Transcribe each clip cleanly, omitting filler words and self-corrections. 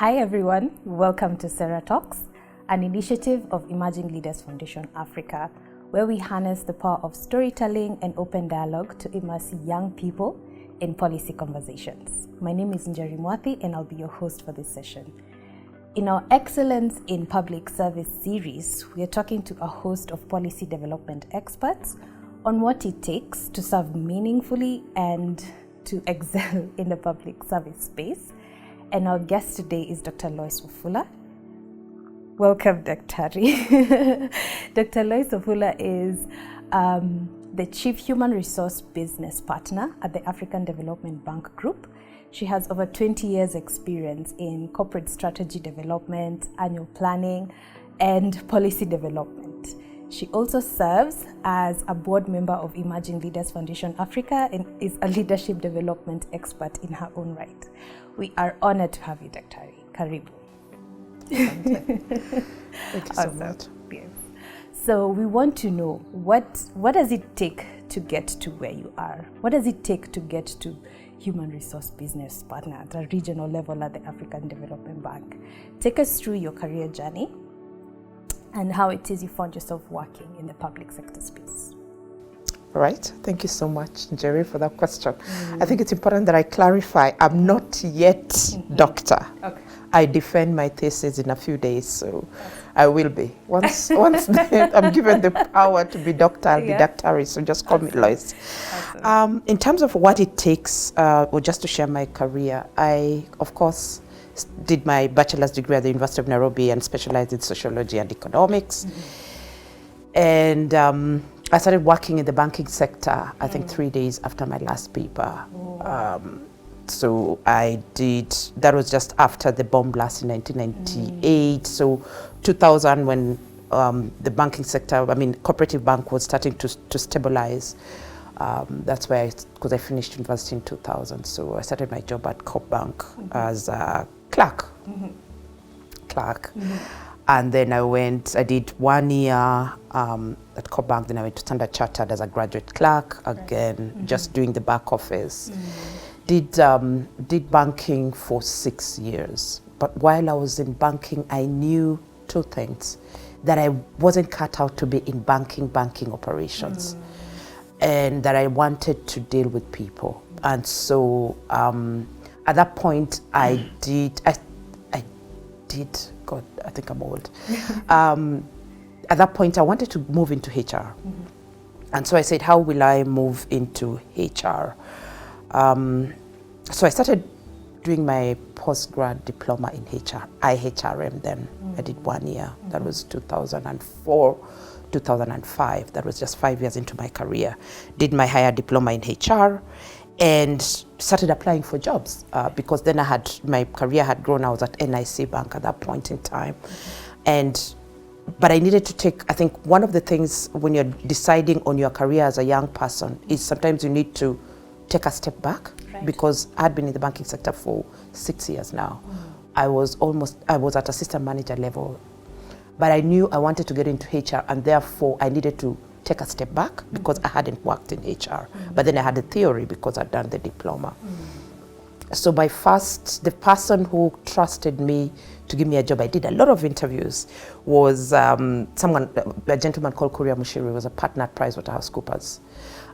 Hi everyone, welcome to Sarah Talks, an initiative of Emerging Leaders Foundation Africa, where we harness the power of storytelling and open dialogue to immerse young people in policy conversations. My name is Njeri Mwathi and I'll be your host for this session. In our Excellence in Public Service series, we are talking to a host of policy development experts on what it takes to serve meaningfully and to excel in the public service space. And our guest today is Dr. Loice Wafula. Welcome, Dr. Dr. Loice Wafula is the Chief Human Resource Business Partner at the African Development Bank Group. She has over 20 years experience in corporate strategy development, annual planning, and policy development. She also serves as a board member of Emerging Leaders Foundation Africa and is a leadership development expert in her own right. We are honored to have you, Dr. Karibu. Thank you so much. Yes. So we want to know, what does it take to get to where you are? What does it take to get to Human Resource Business Partner at a regional level at the African Development Bank? Take us through your career journey and how it is you found yourself working in the public sector space. All right. Thank you so much, Jerry, for that question. I think it's important that I clarify, I'm not yet doctor. Okay. I defend my thesis in a few days, so I will be. Once I'm given the power to be doctor, I'll be doctor, so just call me Loice. Awesome. In terms of what it takes, or just to share my career, I, of course, did my bachelor's degree at the University of Nairobi and specialized in sociology and economics. And I started working in the banking sector, I think 3 days after my last paper. So I did, that was just after the bomb blast in 1998. So 2000, when the banking sector, cooperative bank was starting to stabilize. That's why, because I finished university in 2000. So I started my job at Coop Bank as a clerk. And then I did 1 year at Coop Bank, then I went to Standard Chartered as a graduate clerk, again, just doing the back office. Did banking for 6 years. But while I was in banking, I knew two things: that I wasn't cut out to be in banking operations, and that I wanted to deal with people. And so at that point, I did, God, I think I'm old. At that point, I wanted to move into HR. And so I said, how will I move into HR? So I started doing my postgrad diploma in HR, IHRM then. I did 1 year. That was 2004, 2005. That was just 5 years into my career. Did my higher diploma in HR and started applying for jobs because then my career had grown. I was at NIC Bank at that point in time. But I needed to take, I think one of the things when you're deciding on your career as a young person is sometimes you need to take a step back, because I had been in the banking sector for 6 years now. I was at assistant manager level, but I knew I wanted to get into HR, and therefore I needed to take a step back because I hadn't worked in HR. But then I had the theory because I'd done the diploma. So the person who trusted me to give me a job, I did a lot of interviews, was a gentleman called Kuria Mushiri, was a partner at PricewaterhouseCoopers.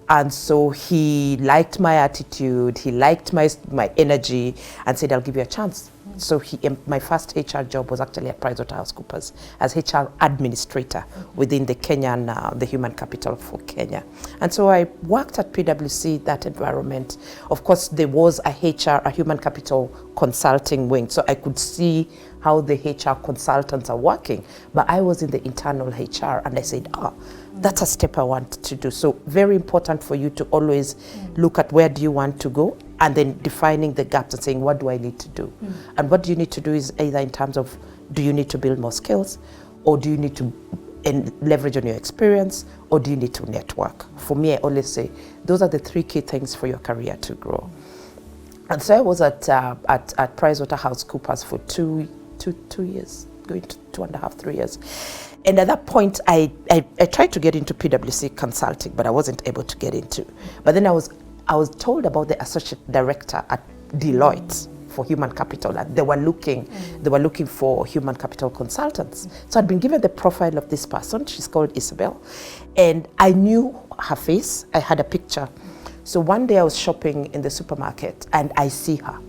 And so he liked my attitude, he liked my energy, and said, I'll give you a chance. So my first HR job was actually at PricewaterhouseCoopers as HR administrator within the Kenyan, the human capital for Kenya. And so I worked at PwC, that environment. Of course, there was a human capital consulting wing, so I could see how the HR consultants are working. But I was in the internal HR, and I said, that's a step I want to do. So very important for you to always look at where do you want to go, and then defining the gaps and saying, what do I need to do? And what do you need to do is either in terms of, do you need to build more skills, or do you need to leverage on your experience, or do you need to network? For me, I always say, those are the three key things for your career to grow. And so I was at PricewaterhouseCoopers for two years, going to 2.5, 3 years. And at that point, I tried to get into PwC consulting, but I wasn't able to get into. But then I was told about the associate director at Deloitte for human capital, and they were looking for human capital consultants. So I'd been given the profile of this person. She's called Isabel, and I knew her face. I had a picture. So one day I was shopping in the supermarket, and I see her.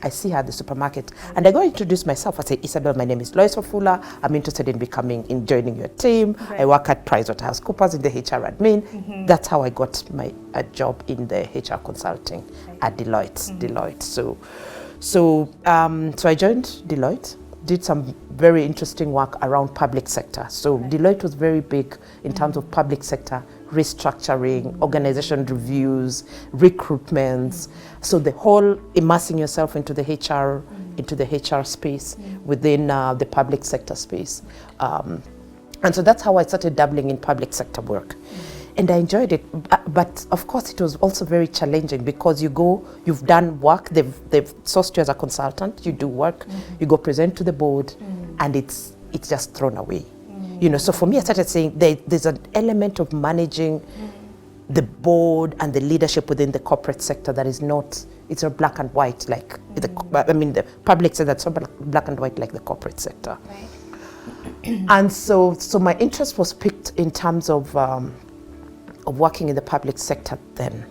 I see her at the supermarket, and I go introduce myself. I say, Isabel, my name is Loice Wafula. I'm interested in joining your team. Right. I work at PricewaterhouseCoopers in the HR admin. That's how I got a job in the HR consulting at Deloitte. So I joined Deloitte, did some very interesting work around public sector. So Deloitte was very big in terms of public sector restructuring, organization reviews, recruitments. So the whole immersing yourself into the HR space within the public sector space. And so that's how I started dabbling in public sector work. And I enjoyed it, but of course it was also very challenging because you've done work, they've sourced you as a consultant, you do work, you go present to the board, and it's just thrown away. You know, so for me, I started saying there's an element of managing the board and the leadership within the corporate sector that is not, it's not black and white like the public sector, that's not black and white like the corporate sector. Right. And so my interest was picked in terms of working in the public sector then.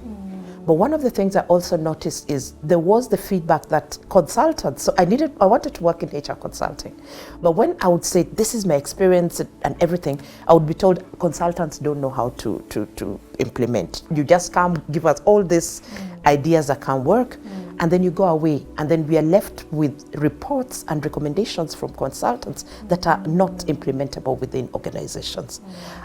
But one of the things I also noticed is there was the feedback that consultants, so I wanted to work in HR consulting. But when I would say, this is my experience and everything, I would be told consultants don't know how to implement. You just come, give us all these ideas that can work, and then you go away. And then we are left with reports and recommendations from consultants that are not implementable within organizations.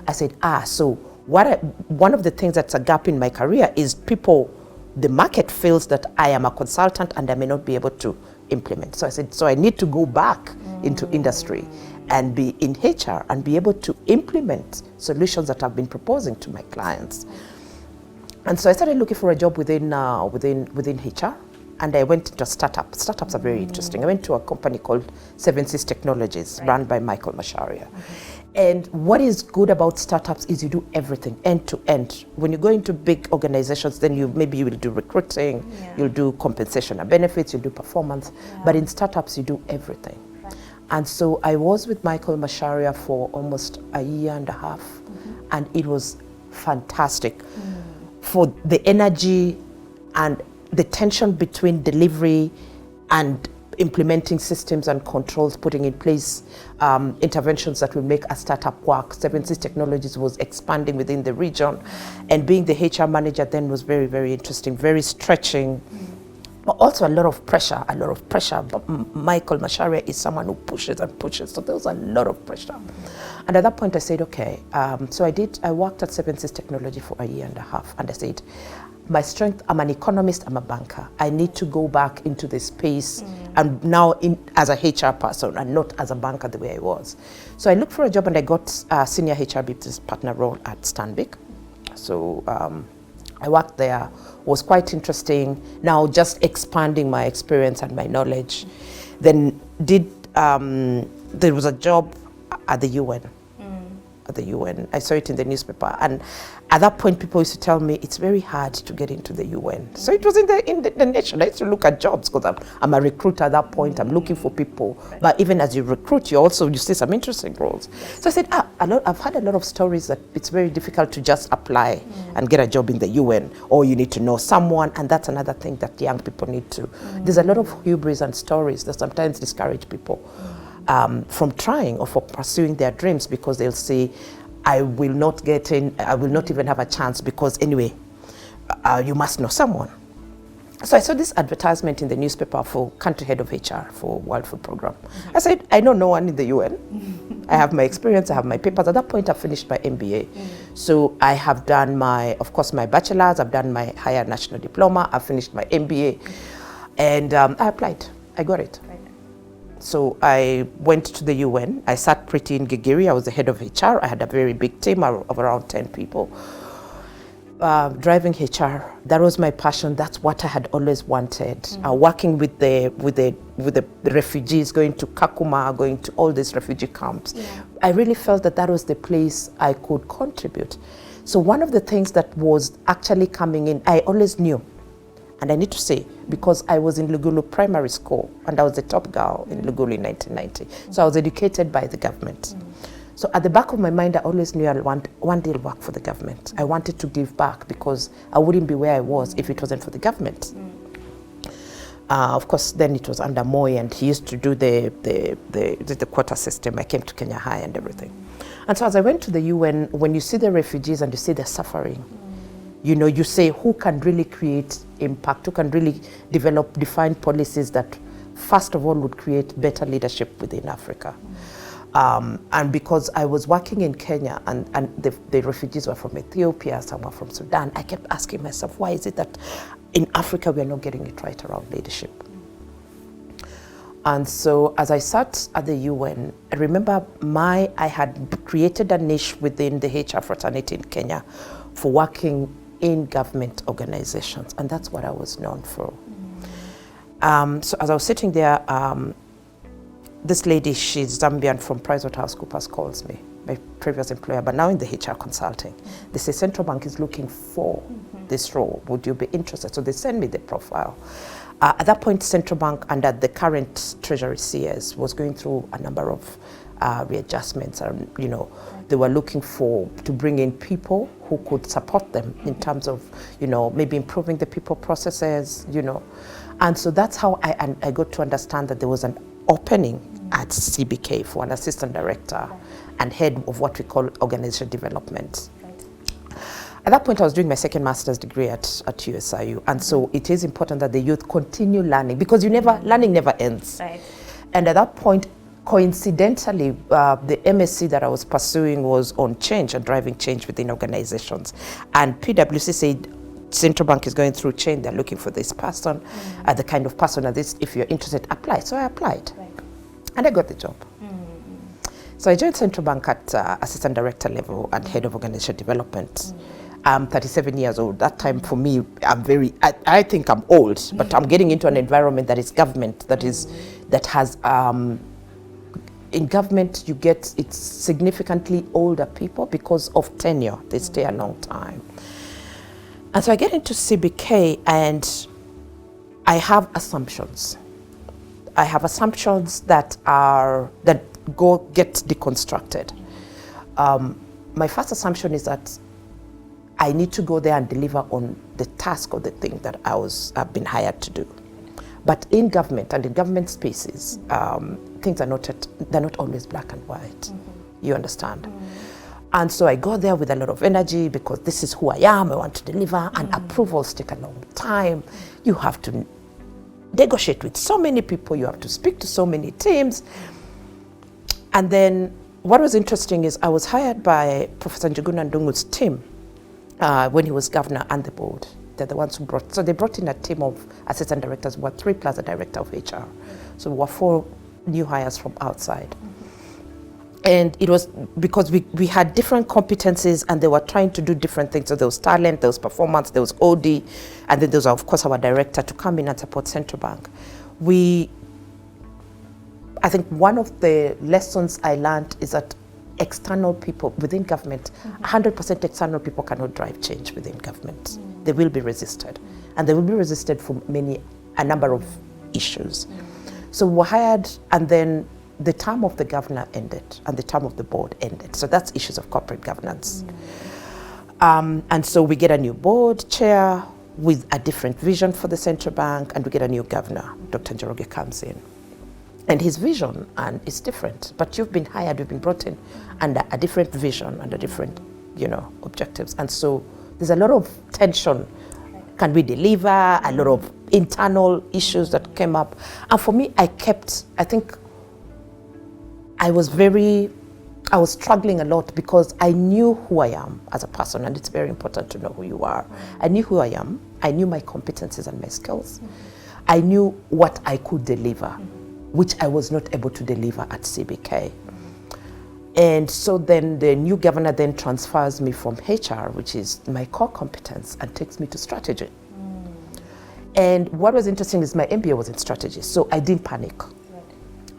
I said, so one of the things that's a gap in my career is the market feels that I am a consultant and I may not be able to implement. So I said, so I need to go back into industry and be in HR and be able to implement solutions that I've been proposing to my clients. And so I started looking for a job within HR, and I went into a startup. Startups are very interesting. I went to a company called 7Cs Technologies, run by Michael Masharia. And what is good about startups is you do everything end to end. When you go into big organizations, then you will do recruiting, you'll do compensation and benefits, you'll do performance. But in startups, you do everything. Right. And so I was with Michael Masharia for almost a year and a half, and it was fantastic for the energy and the tension between delivery and implementing systems and controls, putting in place interventions that will make a startup work. 7Cs Technologies was expanding within the region, and being the HR manager then was very, very interesting, very stretching, but also a lot of pressure. But Michael Masharia is someone who pushes and pushes, so there was a lot of pressure. And at that point I said, okay, so I worked at 7Cs Technology for a year and a half, and I said, my strength, I'm an economist, I'm a banker. I need to go back into the space and now as a HR person and not as a banker the way I was. So I looked for a job and I got a senior HR business partner role at Stanbic. So I worked there, was quite interesting. Now just expanding my experience and my knowledge. Then there was a job at the UN. At the UN. I saw it in the newspaper, and at that point people used to tell me it's very hard to get into the UN. So it was in the nation. I used to look at jobs because I'm a recruiter at that point. I'm looking for people. But even as you recruit, you see some interesting roles. So I said, I've had a lot of stories that it's very difficult to just apply and get a job in the UN, or you need to know someone, and that's another thing that young people need to. There's a lot of hubris and stories that sometimes discourage people from trying or for pursuing their dreams, because they'll say, I will not get in, I will not even have a chance because anyway, you must know someone. So I saw this advertisement in the newspaper for country head of HR for World Food Program. I said, I know no one in the UN. I have my experience, I have my papers. At that point, I finished my MBA. So I have done my bachelor's, I've done my higher national diploma, I've finished my MBA, and I applied, I got it. So I went to the UN. I sat pretty in Gigiri. I was the head of HR. I had a very big team of around 10 people. Driving HR, that was my passion. That's what I had always wanted. Working with the refugees, going to Kakuma, going to all these refugee camps. I really felt that was the place I could contribute. So one of the things that was actually coming in, I always knew And I need to say, because I was in Lugulu Primary School, and I was the top girl in Lugulu in 1990. So I was educated by the government. So at the back of my mind, I always knew I'd want one day to work for the government. I wanted to give back because I wouldn't be where I was if it wasn't for the government. Of course, then it was under Moi, and he used to do the quota system. I came to Kenya High and everything. And so as I went to the UN, when you see the refugees and you see their suffering, you know, you say, who can really create impact? Who can really define policies that, first of all, would create better leadership within Africa? And because I was working in Kenya and the refugees were from Ethiopia, some were from Sudan, I kept asking myself, why is it that in Africa we are not getting it right around leadership? And so as I sat at the UN, I remember I had created a niche within the HR fraternity in Kenya for working in government organizations, and that's what I was known for. So as I was sitting there, this lady, she's Zambian from PricewaterhouseCoopers, calls me, my previous employer, but now in the HR consulting. They say, Central Bank is looking for this role. Would you be interested? So they send me the profile. At that point, Central Bank, under the current Treasury CS, was going through a number of readjustments, and you know, they were looking to bring in people who could support them in terms of, you know, maybe improving the people processes, you know. And so that's how I got to understand that there was an opening at CBK for an assistant director and head of what we call organization development. At that point, I was doing my second master's degree at USIU, and so it is important that the youth continue learning, because learning never ends. Right. And at that point, coincidentally, the MSc that I was pursuing was on change and driving change within organizations. And PwC said, Central Bank is going through change, they're looking for this person, the kind of person, and this, if you're interested, apply. So I applied, and I got the job. So I joined Central Bank at assistant director level and head of organization development. I'm 37 years old. That time for me, I think I'm old, but I'm getting into an environment that is government, that has, in government it's significantly older people because of tenure. They stay a long time. And so I get into CBK and I have assumptions. I have assumptions that get deconstructed. My first assumption is that I need to go there and deliver on the task or the thing that I've been hired to do. But in government and in government spaces, things are they're not always black and white. You understand? And so I go there with a lot of energy because this is who I am, I want to deliver, and approvals take a long time. You have to negotiate with so many people, you have to speak to so many teams. And then what was interesting is I was hired by Professor Njuguna Ndungu's team when he was governor and the board. They're the ones who they brought in a team of assistant directors, we were 3 plus a director of HR. So we were 4 new hires from outside. And it was because we had different competencies and they were trying to do different things. So there was talent, there was performance, there was OD, and then there was, of course, our director to come in and support Central Bank. I think one of the lessons I learned is that external people within government, 100% external people cannot drive change within government. They will be resisted. And they will be resisted for a number of issues. So we were hired, and then the term of the governor ended and the term of the board ended. So that's issues of corporate governance. And so we get a new board chair with a different vision for the central bank, and we get a new governor. Dr. Njoroge comes in. And his vision is different, but you've been hired, you've been brought in under a different vision, under different, objectives. And so there's a lot of tension. Can we deliver? A lot of internal issues that came up. And for me, I was struggling a lot because I knew who I am as a person, and it's very important to know who you are. I knew who I am. I knew my competencies and my skills. I knew what I could deliver, which I was not able to deliver at CBK. And so then the new governor then transfers me from HR, which is my core competence, and takes me to strategy. And what was interesting is my MBA was in strategy, so I didn't panic.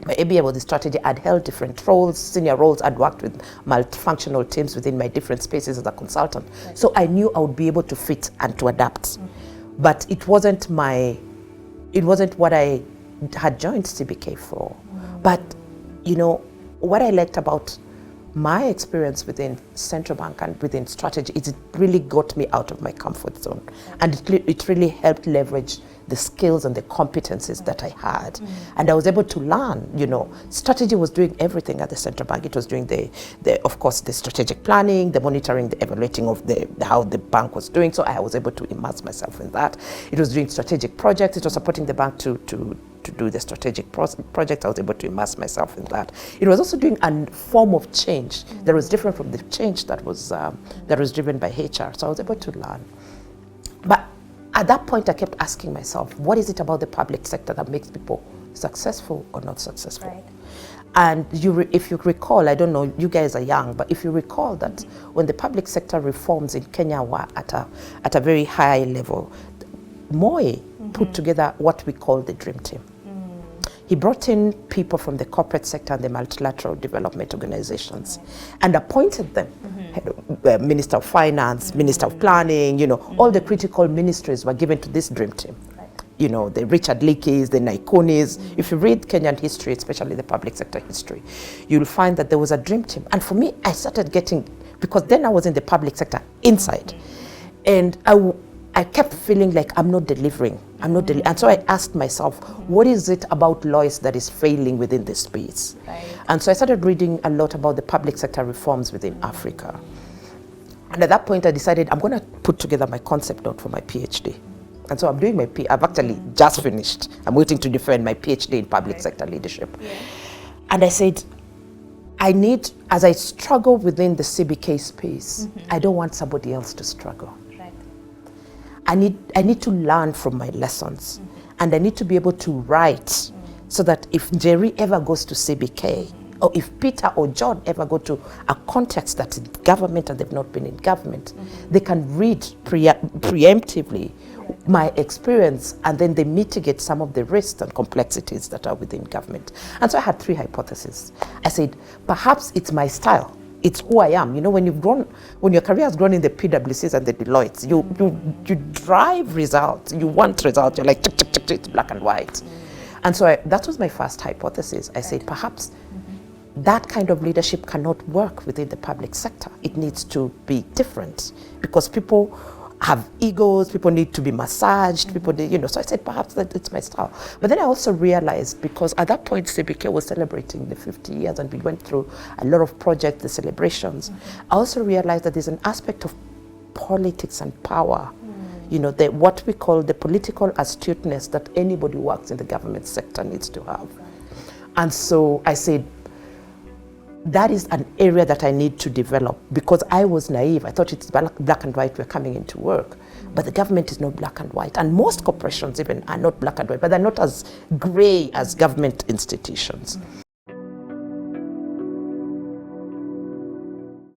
My MBA was in strategy. I'd held different roles, senior roles. I'd worked with multifunctional teams within my different spaces as a consultant. So I knew I would be able to fit and to adapt. but it wasn't what I had joined CBK for. But, you know, what I liked about my experience within central bank and within strategy is it really got me out of my comfort zone. And it really helped leverage the skills and the competencies that I had. And I was able to learn, you know, strategy was doing everything at the central bank. It was doing of course, the strategic planning, the monitoring, the evaluating of how the bank was doing. So I was able to immerse myself in that. It was doing strategic projects. It was supporting the bank to do the strategic project. I was able to immerse myself in that. It was also doing a form of change that was different from the change that was driven by HR. So I was able to learn. But at that point, I kept asking myself, what is it about the public sector that makes people successful or not successful? Right. And if you recall, I don't know, you guys are young, but if you recall that when the public sector reforms in Kenya were at a very high level, Moi put together what we call the Dream Team. He brought in people from the corporate sector and the multilateral development organizations and appointed them. Minister of Finance, Minister of Planning, you know, all the critical ministries were given to this Dream Team. You know, the Richard Leakeys, the Naikonis. If you read Kenyan history, especially the public sector history, you'll find that there was a Dream Team. And for me, I started getting, because then I was in the public sector inside. And I kept feeling like I'm not delivering. And so I asked myself, what is it about Loice that is failing within this space? Right. And so I started reading a lot about the public sector reforms within Africa. And at that point, I decided I'm going to put together my concept note for my PhD. And so I'm doing I've actually just finished. I'm waiting to defend my PhD in public sector leadership. Yeah. And I said, as I struggle within the CBK space, I don't want somebody else to struggle. I need to learn from my lessons, and I need to be able to write so that if Jerry ever goes to CBK, or if Peter or John ever go to a context that's in government and they've not been in government, they can read preemptively my experience, and then they mitigate some of the risks and complexities that are within government. And so I had 3 hypotheses. I said, perhaps it's my style. It's who I am. You know, when your career has grown in the PwCs and the Deloittes, you drive results. You want results. You're like, it's black and white. And so that was my first hypothesis. I said, perhaps that kind of leadership cannot work within the public sector. It needs to be different because people have egos, people need to be massaged, people need, you know, so I said perhaps that it's my style. But then I also realized, because at that point CBK was celebrating the 50 years and we went through a lot of projects, the celebrations, I also realized that there's an aspect of politics and power, you know, what we call the political astuteness that anybody who works in the government sector needs to have. And so I said, that is an area that I need to develop, because I was naive. I thought it's black and white, we're coming into work. But the government is not black and white. And most corporations even are not black and white, but they're not as gray as government institutions.